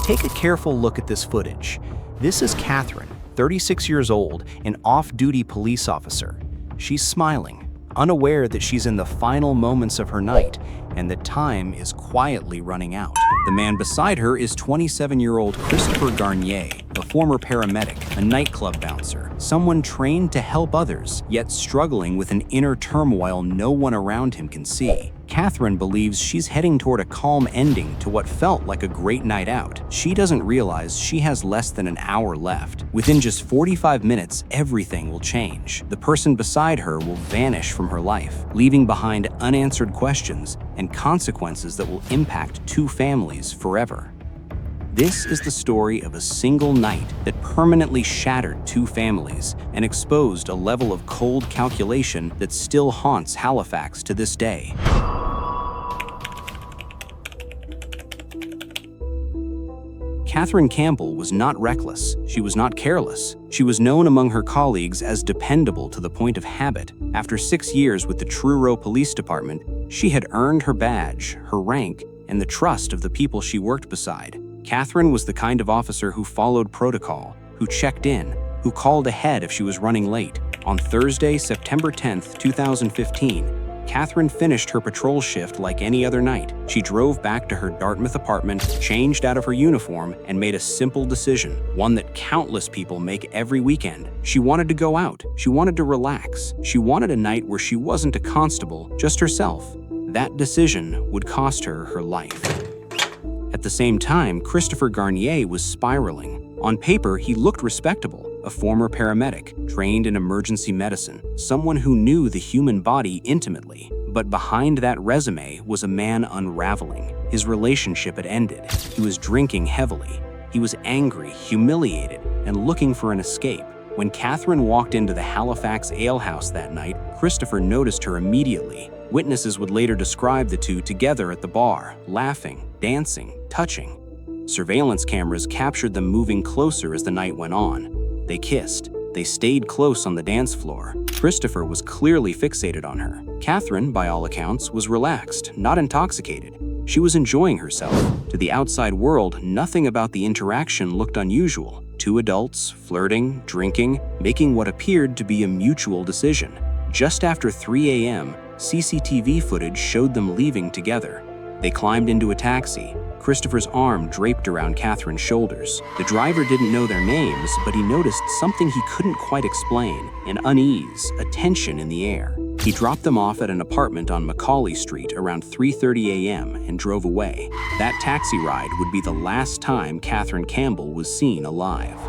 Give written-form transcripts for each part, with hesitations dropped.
Take a careful look at this footage. This is Catherine, 36 years old, an off-duty police officer. She's smiling, unaware that she's in the final moments of her night and that time is quietly running out. The man beside her is 27-year-old Christopher Garnier, a former paramedic, a nightclub bouncer, someone trained to help others, yet struggling with an inner turmoil no one around him can see. Catherine believes she's heading toward a calm ending to what felt like a great night out. She doesn't realize she has less than an hour left. Within just 45 minutes, everything will change. The person beside her will vanish from her life, leaving behind unanswered questions and consequences that will impact two families forever. This is the story of a single night that permanently shattered two families and exposed a level of cold calculation that still haunts Halifax to this day. Catherine Campbell was not reckless. She was not careless. She was known among her colleagues as dependable to the point of habit. After 6 years with the Truro Police Department, she had earned her badge, her rank, and the trust of the people she worked beside. Catherine was the kind of officer who followed protocol, who checked in, who called ahead if she was running late. On Thursday, September 10th, 2015, Catherine finished her patrol shift like any other night. She drove back to her Dartmouth apartment, changed out of her uniform, and made a simple decision, one that countless people make every weekend. She wanted to go out. She wanted to relax. She wanted a night where she wasn't a constable, just herself. That decision would cost her her life. At the same time, Christopher Garnier was spiraling. On paper, he looked respectable, a former paramedic, trained in emergency medicine, someone who knew the human body intimately. But behind that resume was a man unraveling. His relationship had ended. He was drinking heavily. He was angry, humiliated, and looking for an escape. When Catherine walked into the Halifax alehouse that night, Christopher noticed her immediately. Witnesses would later describe the two together at the bar, laughing, dancing, touching. Surveillance cameras captured them moving closer as the night went on. They kissed. They stayed close on the dance floor. Christopher was clearly fixated on her. Catherine, by all accounts, was relaxed, not intoxicated. She was enjoying herself. To the outside world, nothing about the interaction looked unusual. Two adults, flirting, drinking, making what appeared to be a mutual decision. Just after 3 a.m., CCTV footage showed them leaving together. They climbed into a taxi. Christopher's arm draped around Catherine's shoulders. The driver didn't know their names, but he noticed something he couldn't quite explain, an unease, a tension in the air. He dropped them off at an apartment on Macaulay Street around 3:30 a.m. and drove away. That taxi ride would be the last time Catherine Campbell was seen alive.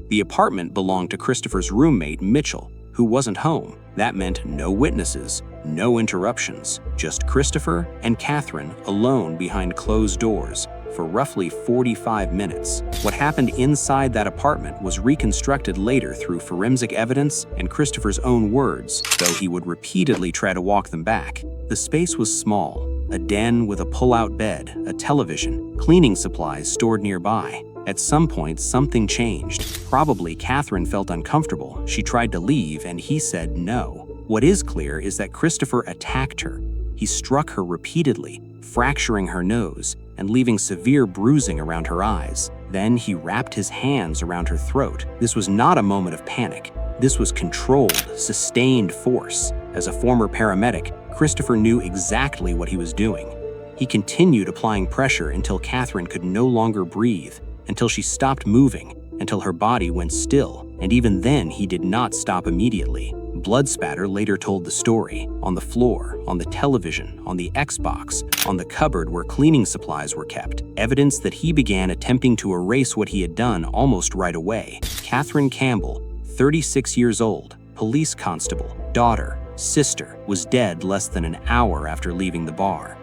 The apartment belonged to Christopher's roommate, Mitchell, who wasn't home. That meant no witnesses, no interruptions, just Christopher and Catherine alone behind closed doors for roughly 45 minutes. What happened inside that apartment was reconstructed later through forensic evidence and Christopher's own words, though he would repeatedly try to walk them back. The space was small, a den with a pull-out bed, a television, cleaning supplies stored nearby. At some point, something changed. Probably Catherine felt uncomfortable. She tried to leave, and he said no. What is clear is that Christopher attacked her. He struck her repeatedly, fracturing her nose and leaving severe bruising around her eyes. Then he wrapped his hands around her throat. This was not a moment of panic. This was controlled, sustained force. As a former paramedic, Christopher knew exactly what he was doing. He continued applying pressure until Catherine could no longer breathe, until she stopped moving, until her body went still, and even then he did not stop immediately. Blood spatter later told the story. On the floor, on the television, on the Xbox, on the cupboard where cleaning supplies were kept. Evidence that he began attempting to erase what he had done almost right away. Catherine Campbell, 36 years old, police constable, daughter, sister, was dead less than an hour after leaving the bar.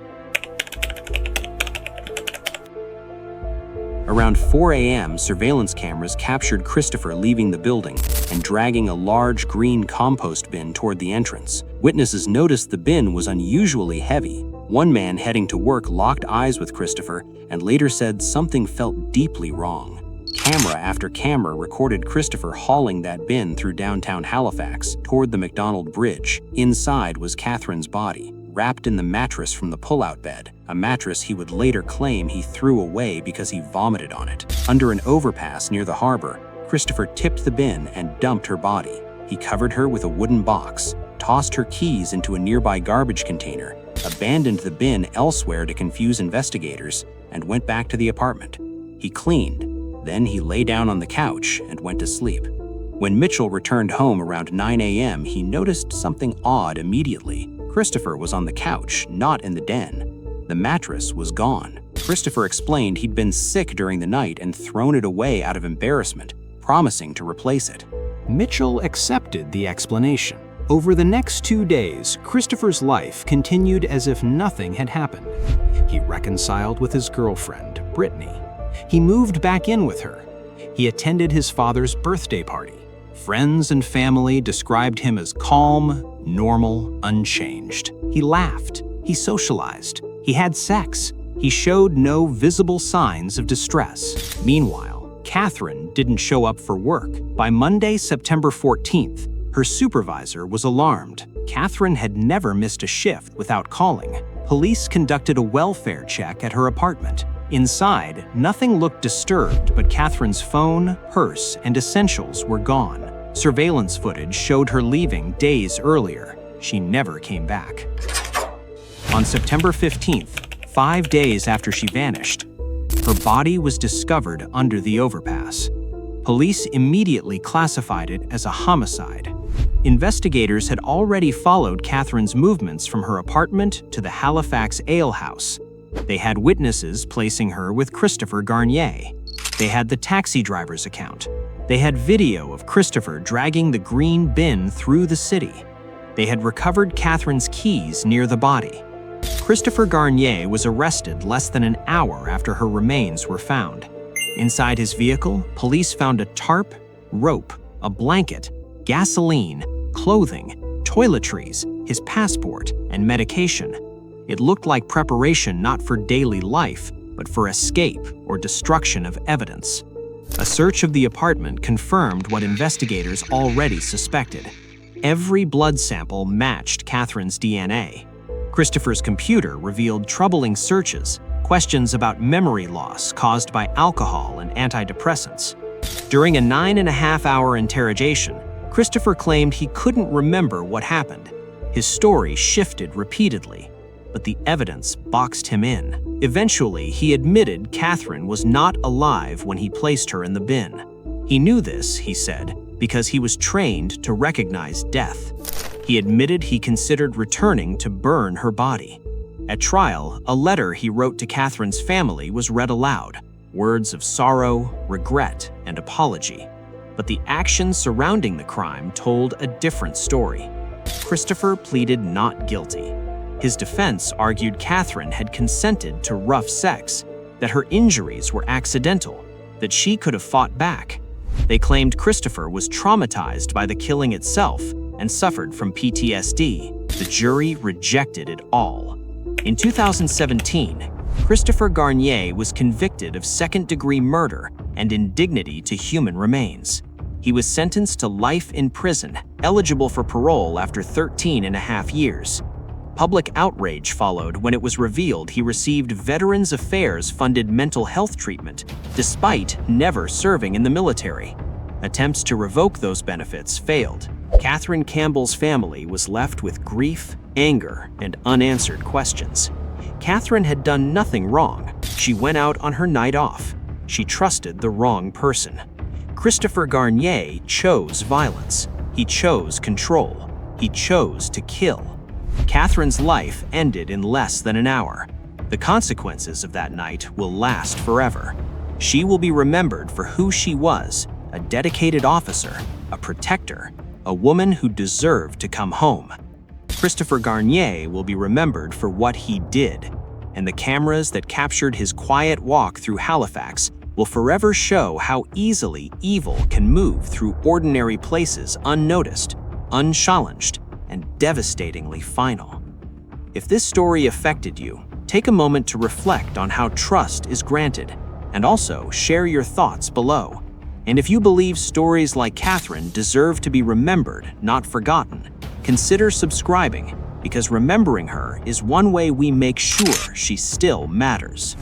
Around 4 a.m., surveillance cameras captured Christopher leaving the building and dragging a large green compost bin toward the entrance. Witnesses noticed the bin was unusually heavy. One man heading to work locked eyes with Christopher and later said something felt deeply wrong. Camera after camera recorded Christopher hauling that bin through downtown Halifax toward the McDonald Bridge. Inside was Catherine's body, wrapped in the mattress from the pull-out bed, a mattress he would later claim he threw away because he vomited on it. Under an overpass near the harbor, Christopher tipped the bin and dumped her body. He covered her with a wooden box, tossed her keys into a nearby garbage container, abandoned the bin elsewhere to confuse investigators, and went back to the apartment. He cleaned, then he lay down on the couch and went to sleep. When Mitchell returned home around 9 a.m., he noticed something odd immediately. Christopher was on the couch, not in the den. The mattress was gone. Christopher explained he'd been sick during the night and thrown it away out of embarrassment, promising to replace it. Mitchell accepted the explanation. Over the next 2 days, Christopher's life continued as if nothing had happened. He reconciled with his girlfriend, Brittany. He moved back in with her. He attended his father's birthday party. Friends and family described him as calm, normal, unchanged. He laughed. He socialized. He had sex. He showed no visible signs of distress. Meanwhile, Catherine didn't show up for work. By Monday, September 14th, her supervisor was alarmed. Catherine had never missed a shift without calling. Police conducted a welfare check at her apartment. Inside, nothing looked disturbed, but Catherine's phone, purse, and essentials were gone. Surveillance footage showed her leaving days earlier. She never came back. On September 15th, 5 days after she vanished, her body was discovered under the overpass. Police immediately classified it as a homicide. Investigators had already followed Catherine's movements from her apartment to the Halifax ale house. They had witnesses placing her with Christopher Garnier. They had the taxi driver's account. They had video of Christopher dragging the green bin through the city. They had recovered Catherine's keys near the body. Christopher Garnier was arrested less than an hour after her remains were found. Inside his vehicle, police found a tarp, rope, a blanket, gasoline, clothing, toiletries, his passport, and medication. It looked like preparation not for daily life, but for escape or destruction of evidence. A search of the apartment confirmed what investigators already suspected. Every blood sample matched Catherine's DNA. Christopher's computer revealed troubling searches, questions about memory loss caused by alcohol and antidepressants. During a 9.5-hour interrogation, Christopher claimed he couldn't remember what happened. His story shifted repeatedly, but the evidence boxed him in. Eventually, he admitted Catherine was not alive when he placed her in the bin. He knew this, he said, because he was trained to recognize death. He admitted he considered returning to burn her body. At trial, a letter he wrote to Catherine's family was read aloud, words of sorrow, regret, and apology. But the actions surrounding the crime told a different story. Christopher pleaded not guilty. His defense argued Catherine had consented to rough sex, that her injuries were accidental, that she could have fought back. They claimed Christopher was traumatized by the killing itself and suffered from PTSD. The jury rejected it all. In 2017, Christopher Garnier was convicted of second-degree murder and indignity to human remains. He was sentenced to life in prison, eligible for parole after 13.5 years. Public outrage followed when it was revealed he received Veterans Affairs-funded mental health treatment, despite never serving in the military. Attempts to revoke those benefits failed. Catherine Campbell's family was left with grief, anger, and unanswered questions. Catherine had done nothing wrong. She went out on her night off. She trusted the wrong person. Christopher Garnier chose violence. He chose control. He chose to kill. Catherine's life ended in less than an hour. The consequences of that night will last forever. She will be remembered for who she was, a dedicated officer, a protector, a woman who deserved to come home. Christopher Garnier will be remembered for what he did, and the cameras that captured his quiet walk through Halifax will forever show how easily evil can move through ordinary places unnoticed, unchallenged, and devastatingly final. If this story affected you, take a moment to reflect on how trust is granted, and also share your thoughts below. And if you believe stories like Catherine deserve to be remembered, not forgotten, consider subscribing because remembering her is one way we make sure she still matters.